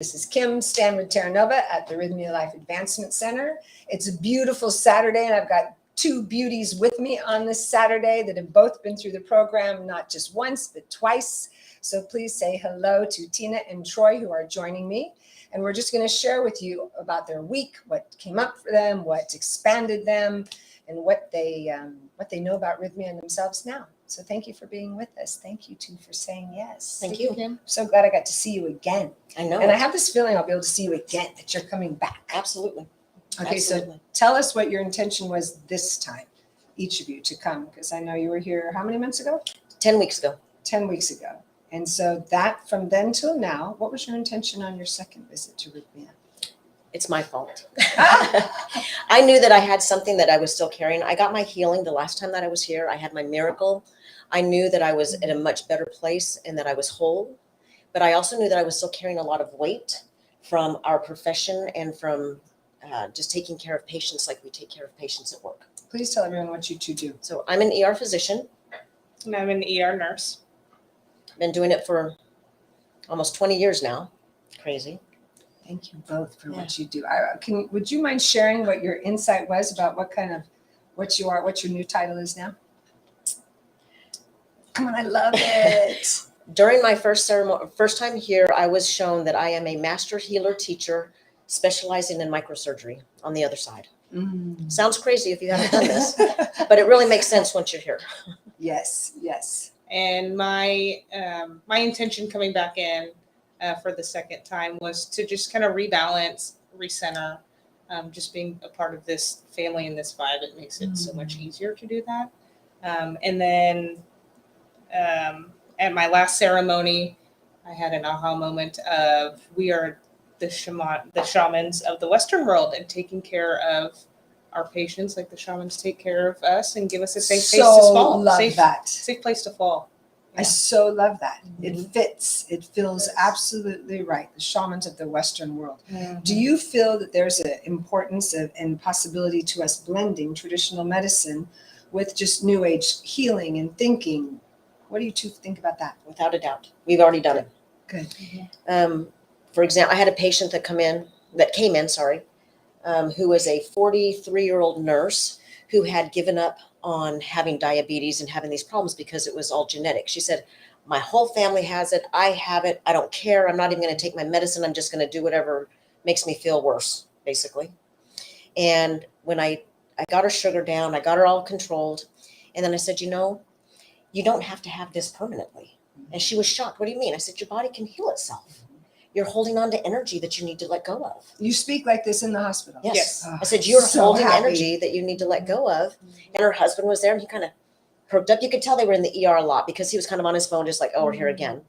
This is Kim, Stanwood, Terranova at the Rythmia Life Advancement Center. It's a beautiful Saturday, and I've got two beauties with me on this Saturday that have both been through the program, not just once, but twice. So please say hello to Tina and Troy, who are joining me. And we're just going to share with you about their week, what came up for them, what expanded them, and what they know about Rythmia and themselves now. So thank you for being with us. Thank you, too, for saying yes. Thank you. I'm so glad I got to see you again. I know. And I have this feeling I'll be able to see you again, that you're coming back. Absolutely. Okay, Absolutely. So tell us what your intention was this time, each of you, to come, because I know you were here how many months ago? 10 weeks ago. 10 weeks ago. And so that, from then till now, what was your intention on your second visit to Rythmia? It's my fault. I knew that I had something that I was still carrying. I got my healing the last time that I was here. I had my miracle. I knew that I was at a much better place and that I was whole. But I also knew that I was still carrying a lot of weight from our profession and from just taking care of patients like we take care of patients at work. Please tell everyone what you two do. So I'm an ER physician. And I'm an ER nurse. Been doing it for almost 20 years now. Crazy. Thank you both for what you do. Would you mind sharing what your insight was about what you are, what your new title is now? Come on, I love it. During my first time here, I was shown that I am a master healer teacher specializing in microsurgery on the other side. Sounds crazy if you haven't done this, but it really makes sense once you're here. Yes, yes. And my intention coming back in for the second time was to just kind of rebalance, recenter. Just being a part of this family and this vibe, it makes it so much easier to do that. And then at my last ceremony, I had an aha moment of we are the shamans of the Western world and taking care of our patients like the shamans take care of us and give us a safe place to fall. Safe place to fall. I so love that. It fits. It feels absolutely right. The shamans of the Western world. Do you feel that there's an importance and possibility to us blending traditional medicine with just new age healing and thinking? What do you two think about that? Without a doubt. We've already done it. Good. For example, I had a patient that came in, who was a 43-year-old nurse who had given up on having diabetes and having these problems because it was all genetic. She said, my whole family has it. I have it. I don't care. I'm not even going to take my medicine. I'm just going to do whatever makes me feel worse, basically. And when I got her sugar down, I got her all controlled. And then I said, you don't have to have this permanently. And she was shocked. What do you mean? I said, your body can heal itself. You're holding on to energy that you need to let go of. You speak like this in the hospital? Yes. Oh, I said, you're so holding happy. energy that you need to let go of. And her husband was there and he kind of perked up. You could tell they were in the ER a lot because he was kind of on his phone, just like, oh, we're here again.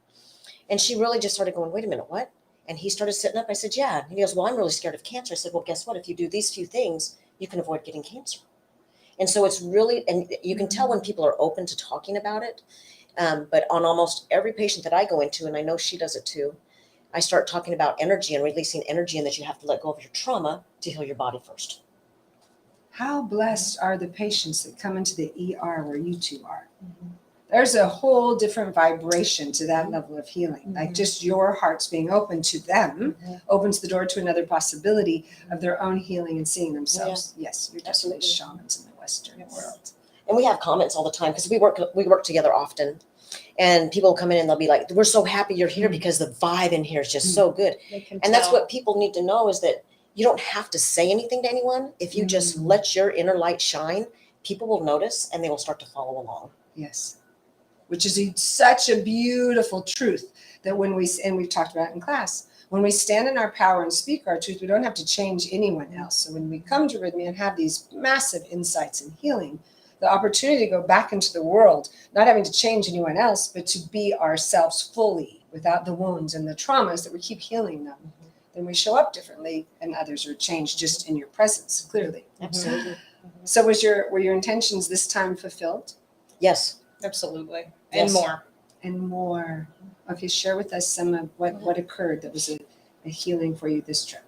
And she really just started going, wait a minute, what? And he started sitting up. I said, yeah. And he goes, well, I'm really scared of cancer. I said, well, guess what? If you do these few things, you can avoid getting cancer. And so it's really, and you can tell when people are open to talking about it. But on almost every patient that I go into, and I know she does it too, I start talking about energy and releasing energy and that you have to let go of your trauma to heal your body first. How blessed are the patients that come into the ER where you two are? There's a whole different vibration to that level of healing. Like just your hearts being open to them opens the door to another possibility of their own healing and seeing themselves. Yeah. Yes, you're definitely shamans in the Western world. And we have comments all the time because we work together often. And people come in and they'll be like, we're so happy you're here because the vibe in here is just so good. And that's what people need to know is that you don't have to say anything to anyone. If you just let your inner light shine, people will notice and they will start to follow along. Yes. Which is such a beautiful truth that when we've talked about it in class, when we stand in our power and speak our truth, we don't have to change anyone else. So when we come to Rythmia and have these massive insights and healing, the opportunity to go back into the world, not having to change anyone else, but to be ourselves fully without the wounds and the traumas that we keep healing them, then we show up differently and others are changed just in your presence, clearly. Absolutely. So were your intentions this time fulfilled? Yes. Absolutely. Yes. And more. And more. Okay, share with us some of what occurred that was a healing for you this trip.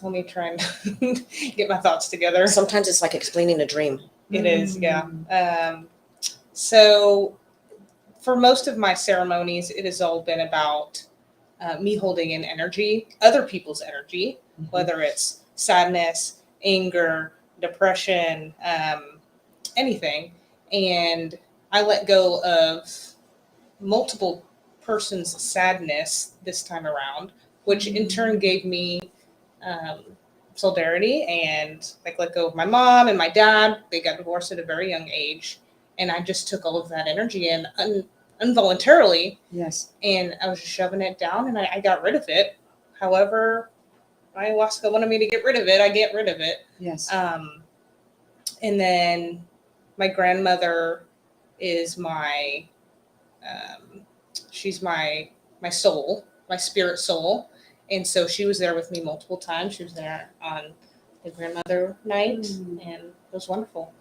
Let me try and get my thoughts together. Sometimes it's like explaining a dream. It is, yeah. So for most of my ceremonies, it has all been about me holding in energy, other people's energy, whether it's sadness, anger, depression, anything. And I let go of multiple person's sadness this time around, which in turn gave me solidarity, and like let go of my mom and my dad. They got divorced at a very young age, and I just took all of that energy in involuntarily. Yes. And I was just shoving it down, and I got rid of it. However, ayahuasca wanted me to get rid of it. I get rid of it. Yes. And then my grandmother is she's my soul, my spirit soul. And so she was there with me multiple times. She was there on the grandmother night, and it was wonderful.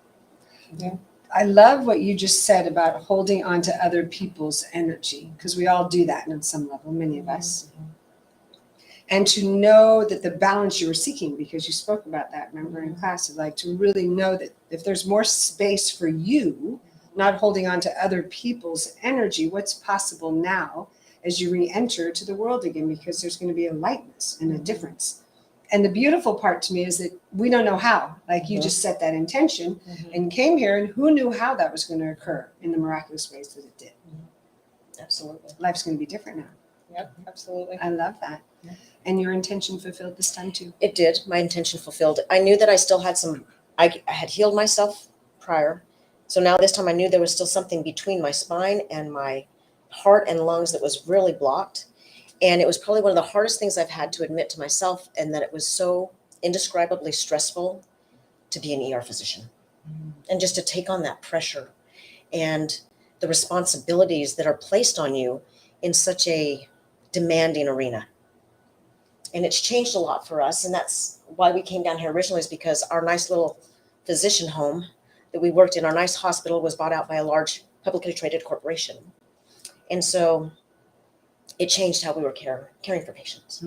Yeah. I love what you just said about holding on to other people's energy, because we all do that on some level, many of us. And to know that the balance you were seeking, because you spoke about that, remember, in class, like to really know that if there's more space for you, not holding on to other people's energy, what's possible now as you re-enter to the world again, because there's going to be a lightness and a difference. And the beautiful part to me is that we don't know how, like you just set that intention and came here, and who knew how that was going to occur in the miraculous ways that it did. Absolutely. Life's going to be different now. Yep, absolutely. I love that. And your intention fulfilled this time too. It did. My intention fulfilled. I knew that I still had I had healed myself prior. So now this time I knew there was still something between my spine and my heart and lungs that was really blocked. And it was probably one of the hardest things I've had to admit to myself, and that it was so indescribably stressful to be an ER physician and just to take on that pressure and the responsibilities that are placed on you in such a demanding arena. And it's changed a lot for us. And that's why we came down here originally, is because our nice little physician home that we worked in, our nice hospital, was bought out by a large publicly traded corporation. And so it changed how we were caring for patients.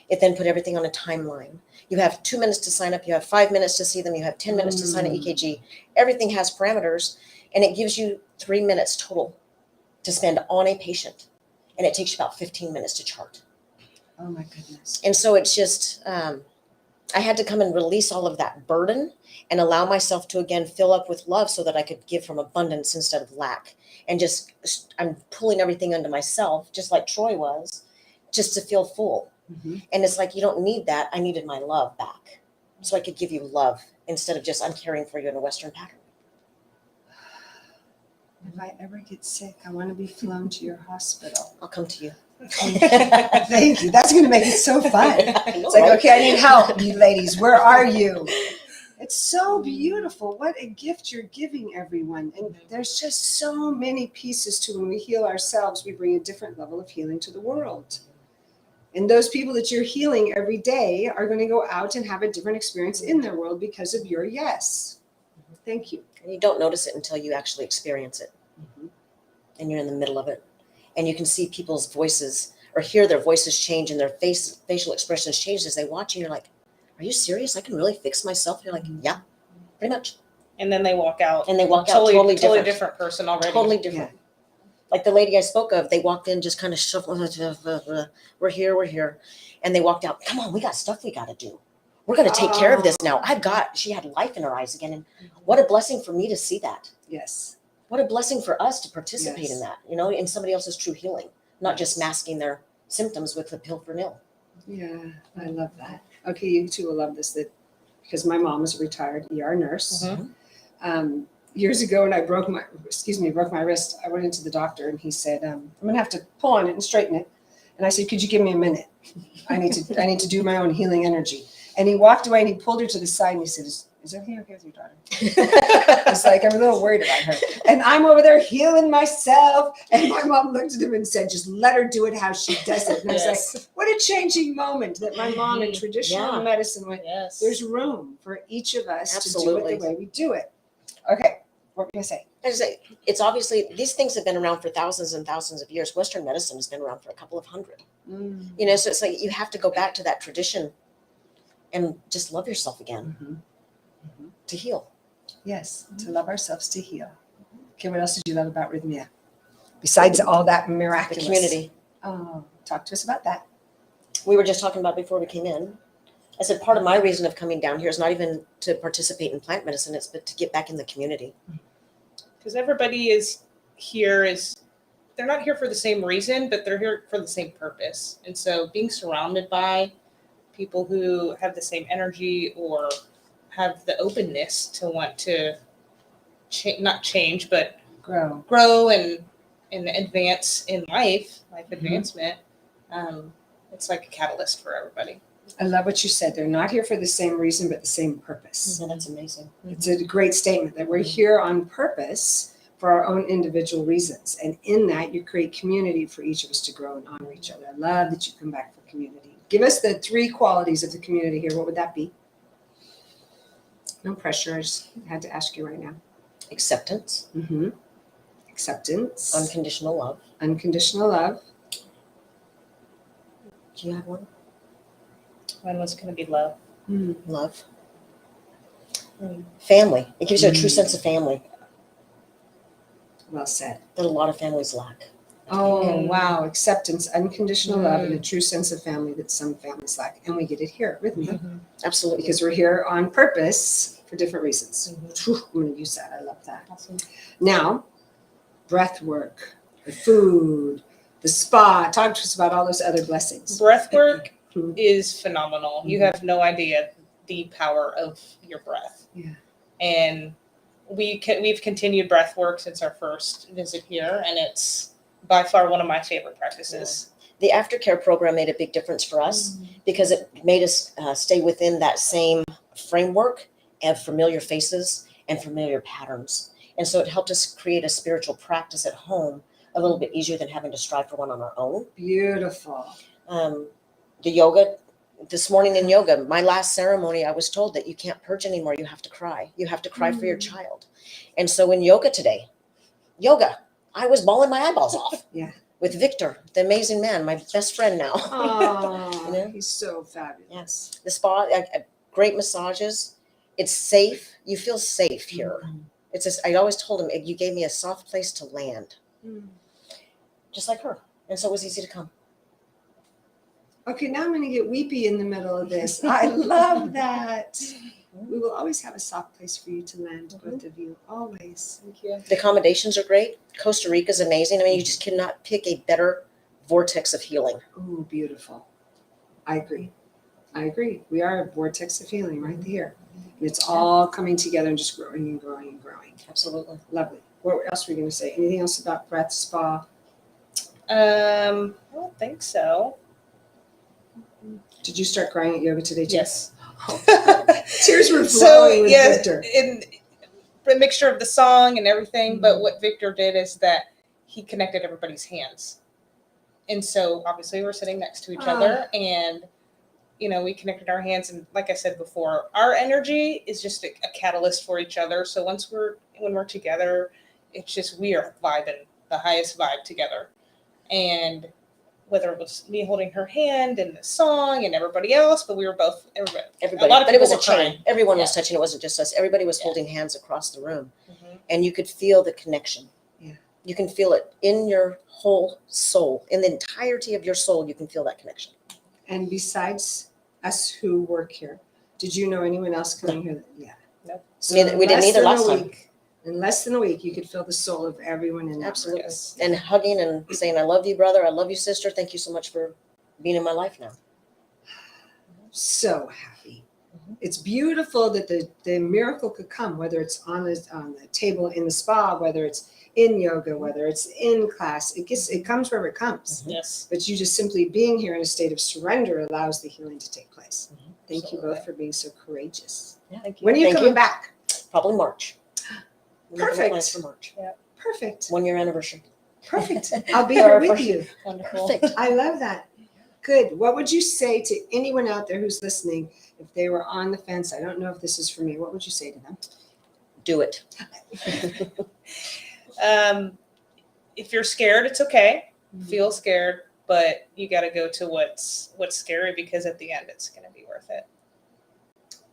It then put everything on a timeline. You have 2 minutes to sign up. You have 5 minutes to see them. You have 10 minutes to sign an EKG. Everything has parameters, and it gives you 3 minutes total to spend on a patient. And it takes you about 15 minutes to chart. Oh my goodness. And so it's just, I had to come and release all of that burden and allow myself to again fill up with love, so that I could give from abundance instead of lack. And just, I'm pulling everything into myself, just like Troy was, just to feel full. And it's like, you don't need that. I needed my love back, so I could give you love instead of just, I'm caring for you in a Western pattern. If I ever get sick, I want to be flown to your hospital. I'll come to you. Thank you. That's going to make it so fun. It's like, right? okay, I need help, you ladies. Where are you? It's so beautiful. What a gift you're giving everyone. And there's just so many pieces to when we heal ourselves, we bring a different level of healing to the world. And those people that you're healing every day are going to go out and have a different experience in their world because of your yes. Thank you. And you don't notice it until you actually experience it. And you're in the middle of it. And you can see people's voices, or hear their voices change, and their facial expressions change as they watch. And you're like, are you serious? I can really fix myself? You're like, yeah, pretty much. And then they walk out. And they walk out totally totally different person already. Totally different. Yeah. Like the lady I spoke of, they walked in just kind of shuffling, we're here. And they walked out, come on, we got stuff we got to do. We're going to take care of this now. She had life in her eyes again. And what a blessing for me to see that. Yes. What a blessing for us to participate Yes. in that, in somebody else's true healing, not just masking their symptoms with the pill for nil. Yeah, I love that. Okay, you two will love this, because my mom was a retired ER nurse. Years ago, when I broke my wrist, I went into the doctor, and he said, I'm going to have to pull on it and straighten it. And I said, could you give me a minute? I need to do my own healing energy. And he walked away, and he pulled her to the side, and he said, is everything okay with your daughter? It's like, I'm a little worried about her. And I'm over there healing myself. And my mom looked at him and said, just let her do it how she does it. And I was like, what a changing moment that my mom in traditional medicine went, there's room for each of us to do it the way we do it. Okay, what were you going to say? I just say, it's obviously, these things have been around for thousands and thousands of years. Western medicine has been around for a couple of hundred. So it's like you have to go back to that tradition and just love yourself again to heal. Yes, to love ourselves, to heal. Okay, what else did you love about Rythmia? Besides all that miraculous? The community. Oh, Talk to us about that. We were just talking about before we came in. I said part of my reason of coming down here is not even to participate in plant medicine, it's but to get back in the community. Because everybody is here they're not here for the same reason, but they're here for the same purpose. And so being surrounded by people who have the same energy or have the openness to want to not change, but grow and advance in life advancement, it's like a catalyst for everybody. I love what you said. They're not here for the same reason, but the same purpose. So that's amazing. It's a great statement that we're here on purpose for our own individual reasons. And in that, you create community for each of us to grow and honor each other. I love that you come back for community. Give us the 3 qualities of the community here. What would that be? No pressure. I just had to ask you right now. Acceptance. Mm-hmm. Acceptance. Unconditional love. Unconditional love. Do you have one? Mine was going to be love. Love. Family. It gives you a true sense of family Well said. that a lot of families lack. Oh, wow. Acceptance, unconditional love, and a true sense of family that some families lack. And we get it here with me Absolutely. because we're here on purpose for different reasons. Whew, I'm going to use that. I love that. Awesome. Now, breath work, the food, the spa. Talk to us about all those other blessings. Breath work Mhm. is phenomenal. You have no idea the power of your breath. Yeah. And we've continued breath work since our first visit here, and it's by far one of my favorite practices. The aftercare program made a big difference for us because it made us stay within that same framework of familiar faces and familiar patterns. And so it helped us create a spiritual practice at home a little bit easier than having to strive for one on our own. Beautiful. The yoga, this morning in yoga, my last ceremony, I was told that you can't purge anymore. You have to cry. You have to cry for your child. And so in yoga today, I was bawling my eyeballs off. Yeah. With Victor, the amazing man, my best friend now. Oh, You know? he's so fabulous. Yes. The spa, great massages. It's safe. You feel safe here. It's just, I always told him, you gave me a soft place to land. Just like her. And so it was easy to come. Okay, now I'm going to get weepy in the middle of this. I love that. We will always have a soft place for you to land, both of you, always. Thank you. The accommodations are great. Costa Rica is amazing. I mean, you just cannot pick a better vortex of healing. Oh, beautiful. I agree. We are a vortex of healing right here. And it's all coming together and just growing and growing and growing. Absolutely. Lovely. What else were we going to say? Anything else about breath spa? I don't think so. Did you start crying at yoga today too? Yes. Tears were flowing So with yes, Victor. in a mixture of the song and everything. But what Victor did is that he connected everybody's hands, and so obviously we're sitting next to each other, and we connected our hands. And like I said before, our energy is just a catalyst for each other. So when we're together, it's just we are vibing the highest vibe together, and whether it was me holding her hand and the song and everybody else, but we were both everybody. Everybody. A lot of But it was people a were chain. crying. Everyone was Yeah. touching. It wasn't just us. Everybody was Yeah. holding hands across the room. Mhm. And you could feel the connection. Yeah. You can feel it in your whole soul. In the entirety of your soul, you can feel that connection. And besides us who work here, did you know anyone else coming here? Yeah. Nope. So We didn't either last time. In less than a week, you could feel the soul of everyone in that Absolutely. room. Yes. And hugging and saying, I love you, brother. I love you, sister. Thank you so much for being in my life now. So happy. Mhm. It's beautiful that the miracle could come, whether it's on the table in the spa, whether it's in yoga, whether it's in class. It comes wherever it comes. Yes. But you just simply being here in a state of surrender allows the healing to take place. Mhm. Thank you Absolutely. both for being so courageous. Thank you. When are you Thank coming you. back? Probably March. We're making Perfect. plans for March. Perfect. 1 year anniversary. Perfect. I'll be here with Perfect. you. Wonderful. Perfect. I love that. Good. What would you say to anyone out there who's listening if they were on the fence? I don't know if this is for me. What would you say to them? Do it. If you're scared, it's okay. Feel scared, but you got to go to what's scary, because at the end, it's going to be worth it.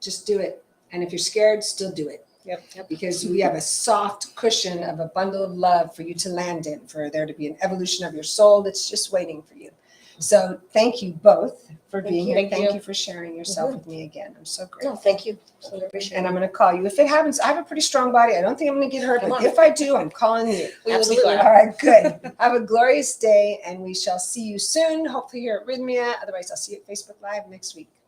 Just do it. And if you're scared, still do it. Yep. Because we have a soft cushion of a bundle of love for you to land in, for there to be an evolution of your soul that's just waiting for you. So thank you both for Thank being you. here. Thank Thank you. you for sharing yourself Mhm. with me again. I'm so No, grateful. thank you. So I appreciate And it. I'm going to call you. If it happens, I have a pretty strong body. I don't think I'm going to get hurt, Come but on. if I do, I'm calling you. We will be Absolutely. glad. All right, good. Have a glorious day, and we shall see you soon, hopefully here at Rythmia. Otherwise, I'll see you at Facebook Live next week.